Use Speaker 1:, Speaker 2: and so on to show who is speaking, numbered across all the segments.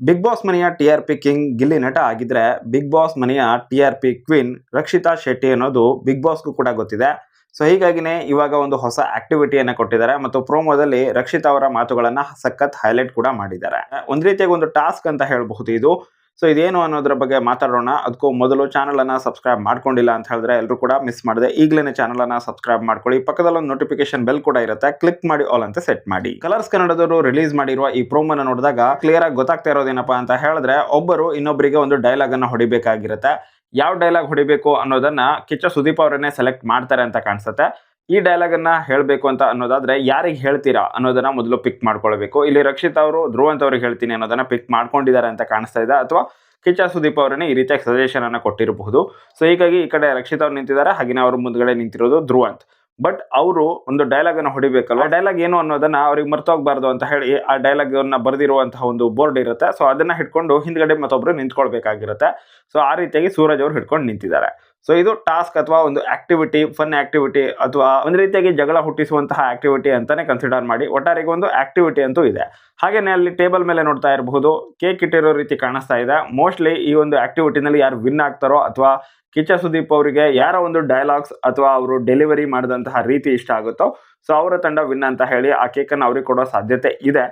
Speaker 1: Big boss ಮನೆಯ ಟಿ.ಆರ್.ಪಿ king Gilli ನಟ ಆಗಿದ್ರೆ, ಬಿಗ್ ಬಾಸ್ ಮನೆಯ ಟಿ.ಆರ್.ಪಿ ಕ್ವೀನ್ ರಕ್ಷಿತಾ ಶೆಟ್ಟಿ ಅನ್ನೋದು ಬಿಗ್ ಬಾಸ್ಗೂ ಕೂಡ ಗೊತ್ತಿದೆ. ಸೊ ಹೀಗಾಗಿನೇ ಇವಾಗ ಒಂದು ಹೊಸ ಆಕ್ಟಿವಿಟಿಯನ್ನ ಕೊಟ್ಟಿದ್ದಾರೆ ಮತ್ತು ಪ್ರೋಮೋದಲ್ಲಿ ರಕ್ಷಿತಾ ಅವರ ಮಾತುಗಳನ್ನ ಸಖತ್ ಹೈಲೈಟ್ ಕೂಡ ಮಾಡಿದ್ದಾರೆ. ಒಂದ್ ರೀತಿಯಾಗಿ ಒಂದು ಟಾಸ್ಕ್ ಅಂತ ಹೇಳಬಹುದು ಇದು. ಸೊ ಇದೇನು ಅನ್ನೋದ್ರ ಬಗ್ಗೆ ಮಾತಾಡೋಣ. ಅದಕ್ಕೂ ಮೊದಲು ಚಾನಲ್ ಅನ್ನ ಸಬ್ಸ್ಕ್ರೈಬ್ ಮಾಡ್ಕೊಂಡಿಲ್ಲ ಅಂತ ಹೇಳಿದ್ರೆ ಎಲ್ಲರೂ ಕೂಡ ಮಿಸ್ ಮಾಡದೆ ಈಗಲೇ ಚಾನಲ್ ಅನ್ನ ಸಬ್ಸ್ಕ್ರೈಬ್ ಮಾಡ್ಕೊಳ್ಳಿ. ಪಕ್ಕದಲ್ಲಿ ಒಂದು ನೋಟಿಫಿಕೇಶನ್ ಬೆಲ್ ಕೂಡ ಇರುತ್ತೆ, ಕ್ಲಿಕ್ ಮಾಡಿ ಆಲ್ ಅಂತ ಸೆಟ್ ಮಾಡಿ. ಕಲರ್ಸ್ ಕನ್ನಡದವರು ರಿಲೀಸ್ ಮಾಡಿರುವ ಈ ಪ್ರೋಮೋನ ನೋಡಿದಾಗ ಕ್ಲಿಯರ್ ಆಗಿ ಗೊತ್ತಾಗ್ತಾ ಇರೋದೇನಪ್ಪಾ ಅಂತ ಹೇಳಿದ್ರೆ, ಒಬ್ಬರು ಇನ್ನೊಬ್ಬರಿಗೆ ಒಂದು ಡೈಲಾಗ್ ಅನ್ನ ಹೊಡಿಬೇಕಾಗಿರುತ್ತೆ. ಯಾವ ಡೈಲಾಗ್ ಹೊಡಿಬೇಕು ಅನ್ನೋದನ್ನ ಕಿಚ್ಚ ಸುದೀಪ್ ಅವರನ್ನೇ ಸೆಲೆಕ್ಟ್ ಮಾಡ್ತಾರೆ ಅಂತ ಕಾಣಿಸುತ್ತೆ. ಈ ಡೈಲಾಗ್ ಅನ್ನ ಹೇಳಬೇಕು ಅಂತ ಅನ್ನೋದಾದ್ರೆ ಯಾರಿಗೆ ಹೇಳ್ತೀರಾ ಅನ್ನೋದನ್ನ ಮೊದಲು ಪಿಕ್ ಮಾಡ್ಕೊಳ್ಬೇಕು. ಇಲ್ಲಿ ರಕ್ಷಿತ್ ಅವರು ಧ್ರುವಂತ್ ಅವ್ರಿಗೆ ಹೇಳ್ತೀನಿ ಅನ್ನೋದನ್ನ ಪಿಕ್ ಮಾಡ್ಕೊಂಡಿದ್ದಾರೆ ಅಂತ ಕಾಣಿಸ್ತಾ ಇದೆ, ಅಥವಾ ಕಿಚ್ಚ ಸುದೀಪ್ ಅವರನ್ನೇ ಈ ರೀತಿಯಾಗಿ ಸಜೆಷನ್ ಅನ್ನ ಕೊಟ್ಟಿರಬಹುದು. ಸೊ ಹೀಗಾಗಿ ಈ ಕಡೆ ರಕ್ಷಿತ್ ಅವ್ರು ನಿಂತಿದ್ದಾರೆ, ಹಾಗೆ ಅವ್ರ ಮುಂದ್ಗಡೆ ನಿಂತಿರೋದು ಧ್ರುವಂತ್. ಬಟ್ ಅವರು ಒಂದು ಡೈಲಾಗ್ ಅನ್ನು ಹೊಡಿಬೇಕಲ್ಲ, ಆ ಡೈಲಾಗ್ ಏನು ಅನ್ನೋದನ್ನ ಅವ್ರಿಗೆ ಮರ್ತೋಗ್ಬಾರ್ದು ಅಂತ ಹೇಳಿ ಆ ಡೈಲಾಗ್ ಅನ್ನ ಬರೆದಿರುವಂತಹ ಒಂದು ಬೋರ್ಡ್ ಇರುತ್ತೆ. ಸೊ ಅದನ್ನ ಹಿಡ್ಕೊಂಡು ಹಿಂದ್ಗಡೆ ಮತ್ತೊಬ್ರು ನಿಂತ್ಕೊಳ್ಬೇಕಾಗಿರುತ್ತೆ. ಸೊ ಆ ರೀತಿಯಾಗಿ ಸೂರಜ್ ಅವರು ಹಿಡ್ಕೊಂಡು ನಿಂತಿದ್ದಾರೆ. ಸೊ ಇದು ಟಾಸ್ಕ್ ಅಥವಾ ಒಂದು ಆಕ್ಟಿವಿಟಿ, ಫನ್ ಆಕ್ಟಿವಿಟಿ ಅಥವಾ ಒಂದು ರೀತಿಯಾಗಿ ಜಗಳ ಹುಟ್ಟಿಸುವಂತಹ ಆಕ್ಟಿವಿಟಿ ಅಂತಾನೆ ಕನ್ಸಿಡರ್ ಮಾಡಿ. ಒಟ್ಟಾರೆಗೆ ಒಂದು ಆಕ್ಟಿವಿಟಿ ಅಂತೂ ಇದೆ. ಹಾಗೇನೆ ಅಲ್ಲಿ ಟೇಬಲ್ ಮೇಲೆ ನೋಡ್ತಾ ಇರಬಹುದು, ಕೇಕ್ ಇಟ್ಟಿರೋ ರೀತಿ ಕಾಣಿಸ್ತಾ ಇದೆ. ಮೋಸ್ಟ್ಲಿ ಈ ಒಂದು ಆಕ್ಟಿವಿಟಿನಲ್ಲಿ ಯಾರು ವಿನ್ ಆಗ್ತಾರೋ ಅಥವಾ ಕಿಚ್ಚ ಸುದೀಪ್ ಅವರಿಗೆ ಯಾರ ಒಂದು ಡೈಲಾಗ್ಸ್ ಅಥವಾ ಅವರು ಡೆಲಿವರಿ ಮಾಡಿದಂತಹ ರೀತಿ ಇಷ್ಟ ಆಗುತ್ತೋ, ಸೊ ಅವರ ತಂಡ ವಿನ್ ಅಂತ ಹೇಳಿ ಆ ಕೇಕ್ ಅನ್ನು ಅವ್ರಿಗೆ ಕೊಡೋ ಸಾಧ್ಯತೆ ಇದೆ.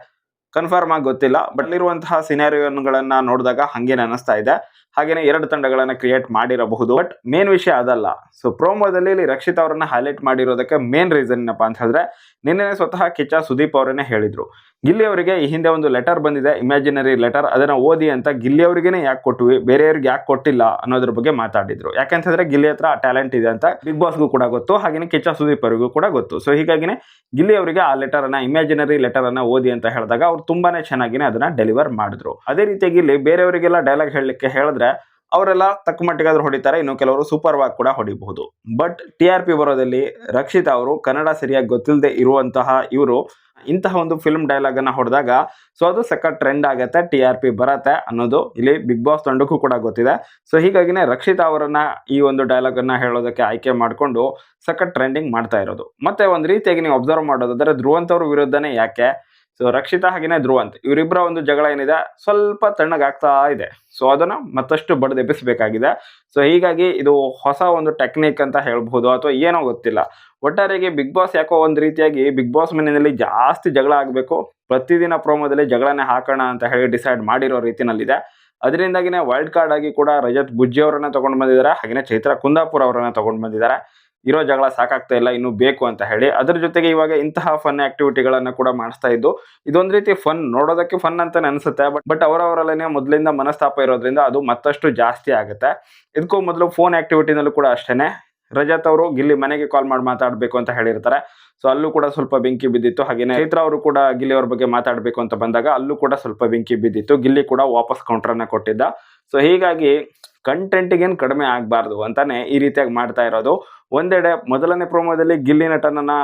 Speaker 1: ಕನ್ಫರ್ಮ್ ಆಗಿ ಗೊತ್ತಿಲ್ಲ, ಬಟ್ ಇರುವಂತಹ ಸಿನಾರಿಯೋಗಳನ್ನ ನೋಡಿದಾಗ ಹಂಗೇನೆ ಅನಿಸ್ತಾ ಇದೆ. ಹಾಗೇನೆ 2 ತಂಡಗಳನ್ನ ಕ್ರಿಯೇಟ್ ಮಾಡಿರಬಹುದು. ಬಟ್ ಮೇನ್ ವಿಷಯ ಅದಲ್ಲ. ಸೊ ಪ್ರೋಮೋದಲ್ಲಿ ಇಲ್ಲಿ ರಕ್ಷಿತ್ ಅವರನ್ನ ಹೈಲೈಟ್ ಮಾಡಿರೋದಕ್ಕೆ ಮೇನ್ ರೀಸನ್ ಏನಪ್ಪಾ ಅಂತ ಹೇಳಿದ್ರೆ, ನಿನ್ನೆ ಸ್ವತಃ ಕಿಚ್ಚ ಸುದೀಪ್ ಅವರನ್ನೇ ಹೇಳಿದ್ರು, ಗಿಲ್ಲಿ ಅವರಿಗೆ ಈ ಹಿಂದೆ ಒಂದು ಲೆಟರ್ ಬಂದಿದೆ, ಇಮ್ಯಾಜಿನರಿ ಲೆಟರ್, ಅದನ್ನ ಓದಿ ಅಂತ. ಗಿಲ್ಲಿ ಅವರಿಗೇನೆ ಯಾಕೆ ಕೊಟ್ವಿ, ಬೇರೆಯವ್ರಿಗೆ ಯಾಕೆ ಕೊಟ್ಟಿಲ್ಲ ಅನ್ನೋದ್ರ ಬಗ್ಗೆ ಮಾತಾಡಿದ್ರು. ಯಾಕಂತಂದ್ರೆ ಗಿಲ್ಲಿ ಹತ್ರ ಟ್ಯಾಲೆಂಟ್ ಇದೆ ಅಂತ ಬಿಗ್ ಬಾಸ್ಗೂ ಕೂಡ ಗೊತ್ತು, ಹಾಗೇನೆ ಕಿಚ್ಚ ಸುದೀಪ್ ಅವರಿಗೂ ಕೂಡ ಗೊತ್ತು. ಸೊ ಹೀಗಾಗಿನೇ ಗಿಲ್ಲಿ ಅವರಿಗೆ ಆ ಲೆಟರ್ ಅನ್ನ, ಇಮ್ಯಾಜಿನರಿ ಲೆಟರ್ ಅನ್ನ ಓದಿ ಅಂತ ಹೇಳಿದಾಗ ಅವ್ರು ತುಂಬಾನೇ ಚೆನ್ನಾಗಿನೇ ಅದನ್ನ ಡೆಲಿವರ್ ಮಾಡಿದ್ರು. ಅದೇ ರೀತಿಯಾಗಿ ಇಲ್ಲಿ ಬೇರೆಯವರಿಗೆಲ್ಲ ಡೈಲಾಗ್ ಹೇಳಲಿಕ್ಕೆ ಹೇಳಿದ್ರೆ ಅವರೆಲ್ಲ ತಕ್ಕ ಮಟ್ಟಿಗಾದ್ರೂ ಹೊಡಿತಾರೆ, ಇನ್ನು ಕೆಲವರು ಸೂಪರ್ ವಾಗಿ ಕೂಡ ಹೊಡಿಬಹುದು. ಬಟ್ ಟಿ.ಆರ್.ಪಿ ಬರೋದಲ್ಲಿ ರಕ್ಷಿತಾ ಅವರು ಕನ್ನಡ ಸರಿಯಾಗಿ ಗೊತ್ತಿಲ್ಲದೆ ಇರುವಂತಹ ಇವರು ಇಂತಹ ಒಂದು ಫಿಲ್ಮ್ ಡೈಲಾಗ್ ಅನ್ನ ಹೊಡೆದಾಗ ಸೊ ಅದು ಸಖತ್ ಟ್ರೆಂಡ್ ಆಗುತ್ತೆ, ಟಿ.ಆರ್.ಪಿ ಬರತ್ತೆ ಅನ್ನೋದು ಇಲ್ಲಿ ಬಿಗ್ ಬಾಸ್ ತಂಡಕ್ಕೂ ಕೂಡ ಗೊತ್ತಿದೆ. ಸೊ ಹೀಗಾಗಿನೇ ರಕ್ಷಿತಾ ಅವರನ್ನ ಈ ಒಂದು ಡೈಲಾಗ್ ಅನ್ನ ಹೇಳೋದಕ್ಕೆ ಆಯ್ಕೆ ಮಾಡಿಕೊಂಡು ಸಖತ್ ಟ್ರೆಂಡಿಂಗ್ ಮಾಡ್ತಾ ಇರೋದು. ಮತ್ತೆ ಒಂದು ರೀತಿಯಾಗಿ ನೀವು ಅಬ್ಸರ್ವ್ ಮಾಡೋದಾದ್ರೆ ಧ್ರುವಂತ್ ಅವ್ರ ವಿರುದ್ಧನೇ ಯಾಕೆ, ಸೊ ರಕ್ಷಿತಾ ಹಾಗೇನೆ ಧ್ರುವಂತ್ ಇವರಿಬ್ಬರ ಒಂದು ಜಗಳ ಏನಿದೆ ಸ್ವಲ್ಪ ತಣ್ಣಗಾಗ್ತಾ ಇದೆ. ಸೊ ಅದನ್ನ ಮತ್ತಷ್ಟು ಬಡಿದೆಬ್ಬಿಸಬೇಕಾಗಿದೆ. ಸೊ ಹೀಗಾಗಿ ಇದು ಹೊಸ ಒಂದು ಟೆಕ್ನಿಕ್ ಅಂತ ಹೇಳ್ಬಹುದು ಅಥವಾ ಏನೋ ಗೊತ್ತಿಲ್ಲ. ಒಟ್ಟಾರೆಗೆ ಬಿಗ್ ಬಾಸ್ ಯಾಕೋ ಒಂದು ರೀತಿಯಾಗಿ ಬಿಗ್ ಬಾಸ್ ಮನೆಯಲ್ಲಿ ಜಾಸ್ತಿ ಜಗಳ ಆಗಬೇಕು, ಪ್ರತಿದಿನ ಪ್ರೋಮೋದಲ್ಲಿ ಜಗಳನೇ ಹಾಕೋಣ ಅಂತ ಹೇಳಿ ಡಿಸೈಡ್ ಮಾಡಿರೋ ರೀತಿನಲ್ಲಿದೆ. ಅದರಿಂದಾಗಿನೇ ವೈಲ್ಡ್ ಕಾರ್ಡ್ ಆಗಿ ಕೂಡ ರಜತ್ ಬುಜ್ಜಿ ಅವರನ್ನ ತಗೊಂಡು ಬಂದಿದ್ದಾರೆ, ಹಾಗೆಯೇ ಚೈತ್ರ ಕುಂದಾಪುರ ಅವರನ್ನ ತಗೊಂಡು ಬಂದಿದ್ದಾರೆ. ಇರೋ ಜಗಳ ಸಾಕಾಗ್ತಾ ಇಲ್ಲ, ಇನ್ನೂ ಬೇಕು ಅಂತ ಹೇಳಿ. ಅದ್ರ ಜೊತೆಗೆ ಇವಾಗ ಇಂತಹ ಫನ್ ಆಕ್ಟಿವಿಟಿಗಳನ್ನ ಕೂಡ ಮಾಡಿಸ್ತಾ ಇದ್ದು, ಇದೊಂದು ರೀತಿ ಫನ್, ನೋಡೋದಕ್ಕೆ ಫನ್ ಅಂತ ಅನ್ಸುತ್ತೆ. ಬಟ್ ಅವರವರಲ್ಲೇ ಮೊದಲಿಂದ ಮನಸ್ತಾಪ ಇರೋದ್ರಿಂದ ಅದು ಮತ್ತಷ್ಟು ಜಾಸ್ತಿ ಆಗುತ್ತೆ. ಇದಕ್ಕೂ ಮೊದಲು ಫೋನ್ ಆಕ್ಟಿವಿಟಿನಲ್ಲೂ ಕೂಡ ಅಷ್ಟೇನೆ, ರಜತ್ ಅವರು ಗಿಲ್ಲಿ ಮನೆಗೆ ಕಾಲ್ ಮಾಡಿ ಮಾತಾಡಬೇಕು ಅಂತ ಹೇಳಿರ್ತಾರೆ. ಸೊ ಅಲ್ಲೂ ಕೂಡ ಸ್ವಲ್ಪ ಬೆಂಕಿ ಬಿದ್ದಿತ್ತು. ಹಾಗೇನೆ ಚೈತ್ರ ಅವರು ಕೂಡ ಗಿಲ್ಲಿ ಅವ್ರ ಬಗ್ಗೆ ಮಾತಾಡಬೇಕು ಅಂತ ಬಂದಾಗ ಅಲ್ಲೂ ಕೂಡ ಸ್ವಲ್ಪ ಬೆಂಕಿ ಬಿದ್ದಿತ್ತು. ಗಿಲ್ಲಿ ಕೂಡ ವಾಪಸ್ ಕೌಂಟರ್ನ ಕೊಟ್ಟಿದ್ದ. ಸೊ ಹೀಗಾಗಿ ಕಂಟೆಂಟ್ಗೇನು ಕಡಿಮೆ ಆಗಬಾರ್ದು ಅಂತಾನೆ ಈ ರೀತಿಯಾಗಿ ಮಾಡ್ತಾ ಇರೋದು. ಒಂದೆಡೆ ಮೊದಲನೇ ಪ್ರೋಮೋದಲ್ಲಿ ಗಿಲ್ಲಿ ನಟನನ್ನ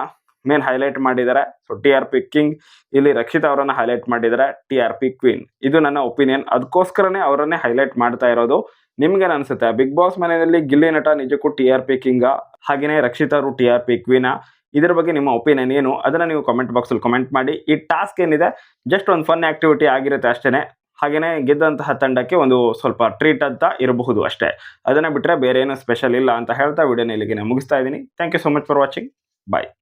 Speaker 1: ಮೇನ್ ಹೈಲೈಟ್ ಮಾಡಿದ್ದಾರೆ. ಸೊ ಟಿ.ಆರ್.ಪಿ ಕಿಂಗ್ ಇಲ್ಲಿ ರಕ್ಷಿತಾ ಅವರನ್ನ ಹೈಲೈಟ್ ಮಾಡಿದ್ದಾರೆ, ಟಿ.ಆರ್.ಪಿ ಕ್ವೀನ್. ಇದು ನನ್ನ ಒಪಿನಿಯನ್, ಅದಕ್ಕೋಸ್ಕರನೇ ಅವರನ್ನೇ ಹೈಲೈಟ್ ಮಾಡ್ತಾ ಇರೋದು. ನಿಮ್ಗೇನು ಅನ್ಸುತ್ತೆ, ಬಿಗ್ ಬಾಸ್ ಮನೆಯಲ್ಲಿ ಗಿಲ್ಲಿ ನಟ ನಿಜಕ್ಕೂ ಟಿ.ಆರ್.ಪಿ ಕಿಂಗ, ಹಾಗೇನೆ ರಕ್ಷಿತಾ ಅವರು ಟಿ.ಆರ್.ಪಿ ಕ್ವೀನಾ? ಇದ್ರ ಬಗ್ಗೆ ನಿಮ್ಮ ಒಪಿನಿಯನ್ ಏನು ಅದನ್ನ ನೀವು ಕಮೆಂಟ್ ಬಾಕ್ಸ್ ಅಲ್ಲಿ ಕಮೆಂಟ್ ಮಾಡಿ. ಈ ಟಾಸ್ಕ್ ಏನಿದೆ ಜಸ್ಟ್ ಒಂದು ಫನ್ ಆಕ್ಟಿವಿಟಿ ಆಗಿರುತ್ತೆ ಅಷ್ಟೇನೆ. ಹಾಗೇನೆ ಗೆದ್ದಂತಹ ತಂಡಕ್ಕೆ ಒಂದು ಸ್ವಲ್ಪ ಟ್ರೀಟ್ ಅಂತ ಇರಬಹುದು ಅಷ್ಟೇ. ಅದನ್ನ ಬಿಟ್ಟರೆ ಬೇರೆ ಏನು ಸ್ಪೆಷಲ್ ಇಲ್ಲ ಅಂತ ಹೇಳ್ತಾ ವಿಡಿಯೋನ ಇಲ್ಲಿಗೆ ಮುಗಿಸ್ತಾ ಇದ್ದೀನಿ. Thank you so much for watching. Bye.